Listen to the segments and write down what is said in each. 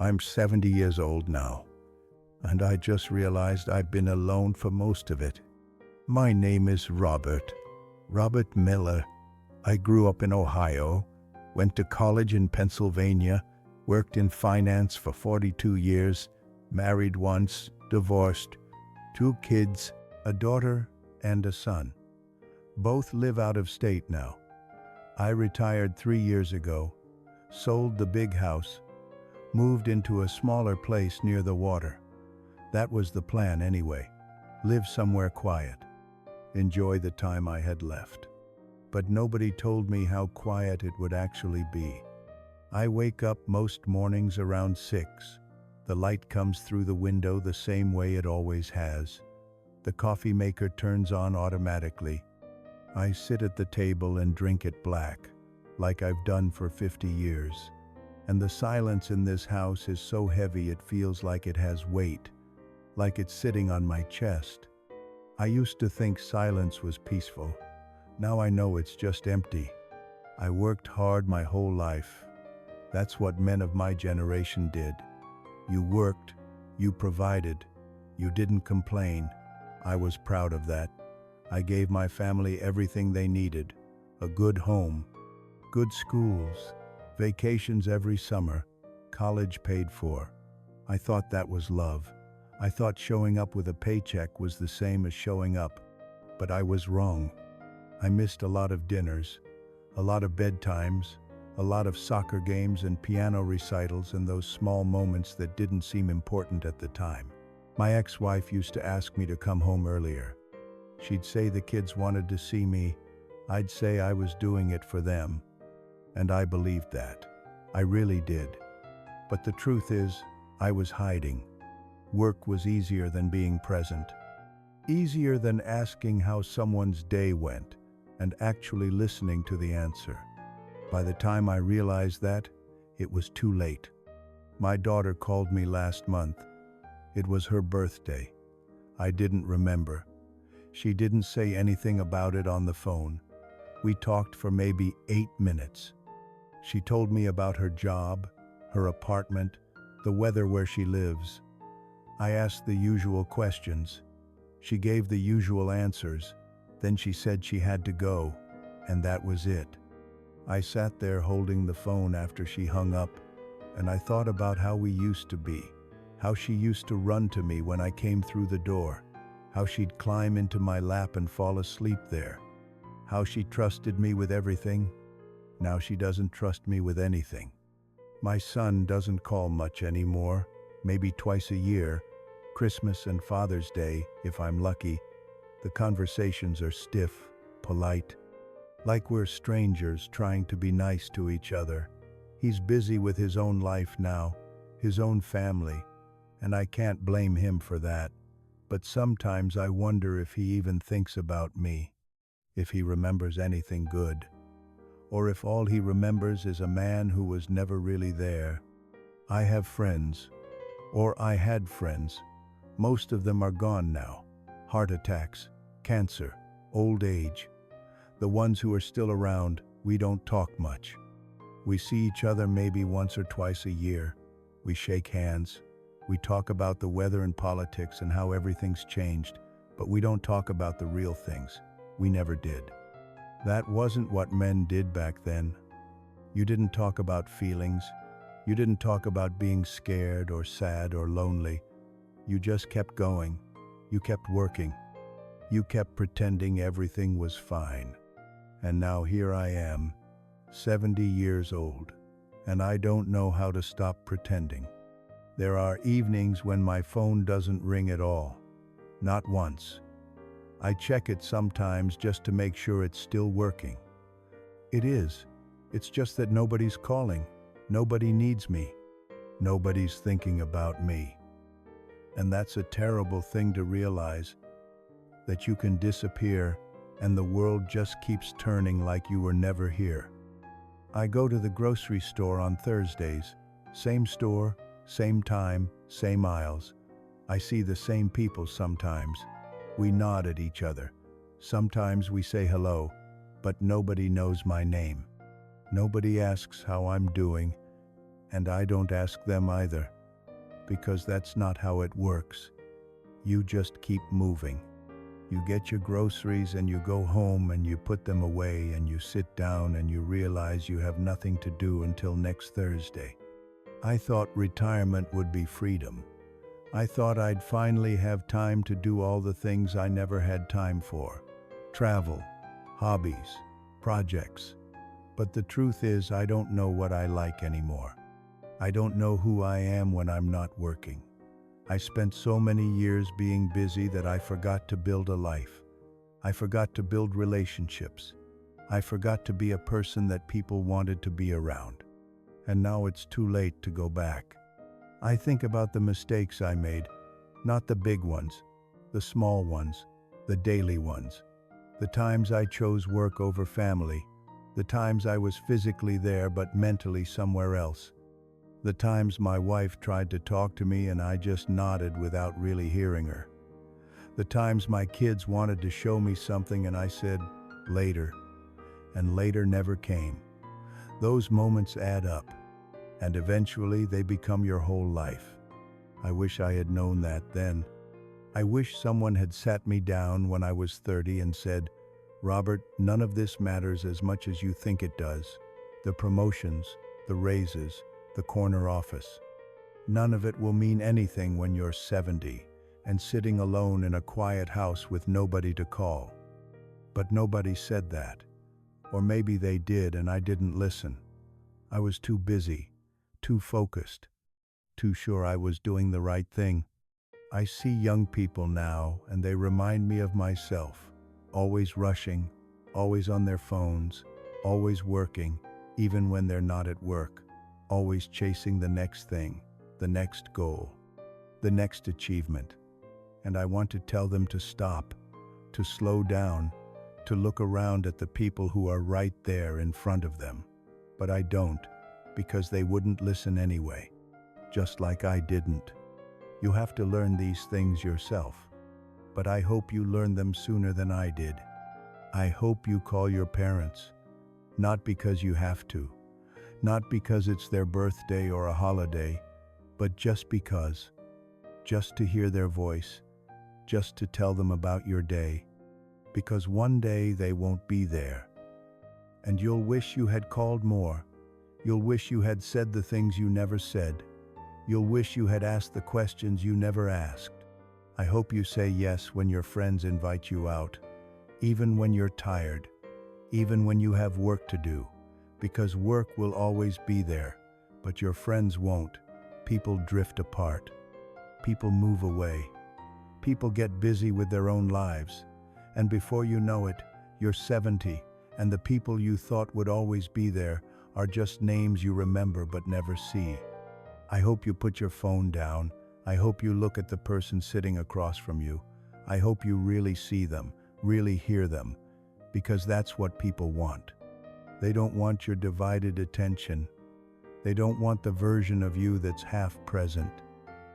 I'm 70 years old now, and I just realized I've been alone for most of it. My name is Robert Miller. I grew up in Ohio, went to college in Pennsylvania, worked in finance for 42 years, married once, divorced, 2 kids, a daughter and a son. Both live out of state now. I retired 3 years ago, sold the big house, moved into a smaller place near the water. That was the plan anyway. Live somewhere quiet. Enjoy the time I had left. But nobody told me how quiet it would actually be. I wake up most mornings around 6. The light comes through the window the same way it always has. The coffee maker turns on automatically. I sit at the table and drink it black, like I've done for 50 years. And the silence in this house is so heavy it feels like it has weight, like it's sitting on my chest. I used to think silence was peaceful. Now I know it's just empty. I worked hard my whole life. That's what men of my generation did. You worked, you provided, you didn't complain. I was proud of that. I gave my family everything they needed: a good home, good schools, vacations every summer, college paid for. I thought that was love. I thought showing up with a paycheck was the same as showing up, but I was wrong. I missed a lot of dinners, a lot of bedtimes, a lot of soccer games and piano recitals, and those small moments that didn't seem important at the time. My ex-wife used to ask me to come home earlier. She'd say the kids wanted to see me. I'd say I was doing it for them. And I believed that. I really did. But the truth is, I was hiding. Work was easier than being present. Easier than asking how someone's day went and actually listening to the answer. By the time I realized that, it was too late. My daughter called me last month. It was her birthday. I didn't remember. She didn't say anything about it on the phone. We talked for maybe 8 minutes. She told me about her job, her apartment, the weather where she lives. I asked the usual questions. She gave the usual answers. Then she said she had to go, and that was it. I sat there holding the phone after she hung up, and I thought about how we used to be, how she used to run to me when I came through the door, how she'd climb into my lap and fall asleep there, how she trusted me with everything. Now she doesn't trust me with anything. My son doesn't call much anymore, maybe twice a year, Christmas and Father's Day, if I'm lucky. The conversations are stiff, polite, like we're strangers trying to be nice to each other. He's busy with his own life now, his own family, and I can't blame him for that. But sometimes I wonder if he even thinks about me, if he remembers anything good, or if all he remembers is a man who was never really there. I have friends, or I had friends. Most of them are gone now. Heart attacks, cancer, old age. The ones who are still around, we don't talk much. We see each other maybe once or twice a year. We shake hands. We talk about the weather and politics and how everything's changed, but we don't talk about the real things. We never did. That wasn't what men did back then. You didn't talk about feelings. You didn't talk about being scared or sad or lonely. You just kept going. You kept working. You kept pretending everything was fine. And now here I am, 70 years old, and I don't know how to stop pretending. There are evenings when my phone doesn't ring at all. Not once. I check it sometimes just to make sure it's still working. It is. It's just that nobody's calling. Nobody needs me. Nobody's thinking about me. And that's a terrible thing to realize, that you can disappear and the world just keeps turning like you were never here. I go to the grocery store on Thursdays. Same store, same time, same aisles. I see the same people sometimes. We nod at each other. Sometimes we say hello, but nobody knows my name. Nobody asks how I'm doing. And I don't ask them either, because that's not how it works. You just keep moving. You get your groceries and you go home and you put them away and you sit down and you realize you have nothing to do until next Thursday. I thought retirement would be freedom. I thought I'd finally have time to do all the things I never had time for. Travel, hobbies, projects. But the truth is, I don't know what I like anymore. I don't know who I am when I'm not working. I spent so many years being busy that I forgot to build a life. I forgot to build relationships. I forgot to be a person that people wanted to be around. And now it's too late to go back. I think about the mistakes I made, not the big ones, the small ones, the daily ones. The times I chose work over family, the times I was physically there but mentally somewhere else. The times my wife tried to talk to me and I just nodded without really hearing her. The times my kids wanted to show me something and I said, later, and later never came. Those moments add up, and eventually they become your whole life. I wish I had known that then. I wish someone had sat me down when I was 30 and said, Robert, none of this matters as much as you think it does. The promotions, the raises, the corner office. None of it will mean anything when you're 70 and sitting alone in a quiet house with nobody to call. But nobody said that. Or maybe they did and I didn't listen. I was too busy, too focused, too sure I was doing the right thing. I see young people now and they remind me of myself, always rushing, always on their phones, always working, even when they're not at work. Always chasing the next thing, the next goal, the next achievement. And I want to tell them to stop, to slow down, to look around at the people who are right there in front of them. But I don't, because they wouldn't listen anyway, just like I didn't. You have to learn these things yourself, but I hope you learn them sooner than I did. I hope you call your parents, not because you have to, not because it's their birthday or a holiday, but just because. Just to hear their voice, just to tell them about your day. Because one day they won't be there. And you'll wish you had called more. You'll wish you had said the things you never said. You'll wish you had asked the questions you never asked. I hope you say yes when your friends invite you out, even when you're tired, even when you have work to do. Because work will always be there, but your friends won't. People drift apart. People move away. People get busy with their own lives. And before you know it, you're 70, and the people you thought would always be there are just names you remember but never see. I hope you put your phone down. I hope you look at the person sitting across from you. I hope you really see them, really hear them, because that's what people want. They don't want your divided attention. They don't want the version of you that's half present.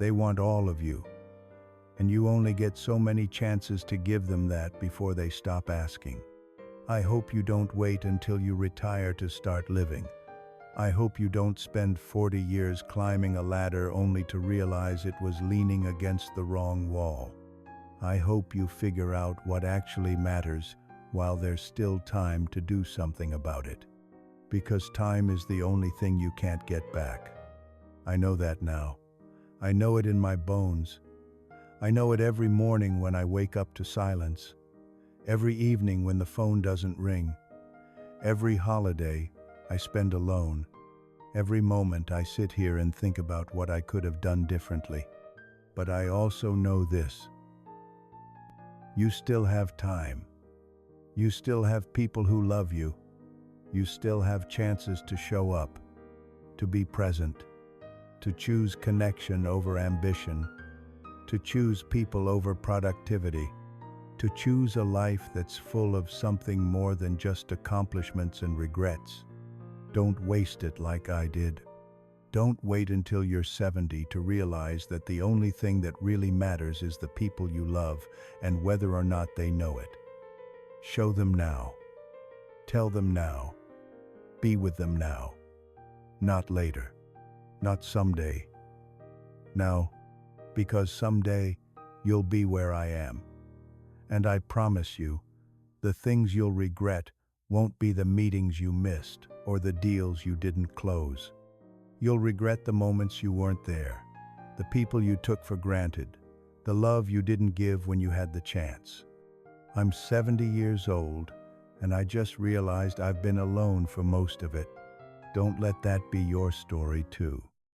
They want all of you. And you only get so many chances to give them that before they stop asking. I hope you don't wait until you retire to start living. I hope you don't spend 40 years climbing a ladder only to realize it was leaning against the wrong wall. I hope you figure out what actually matters while there's still time to do something about it. Because time is the only thing you can't get back. I know that now. I know it in my bones. I know it every morning when I wake up to silence. Every evening when the phone doesn't ring. Every holiday I spend alone. Every moment I sit here and think about what I could have done differently. But I also know this. You still have time. You still have people who love you. You still have chances to show up, to be present, to choose connection over ambition, to choose people over productivity, to choose a life that's full of something more than just accomplishments and regrets. Don't waste it like I did. Don't wait until you're 70 to realize that the only thing that really matters is the people you love and whether or not they know it. Show them now. Tell them now. Be with them now. Not later. not someday. No, because someday you'll be where I am. And I promise you, the things you'll regret won't be the meetings you missed or the deals you didn't close. You'll regret the moments you weren't there, the people you took for granted, the love you didn't give when you had the chance. I'm 70 years old, and I just realized I've been alone for most of it. Don't let that be your story, too.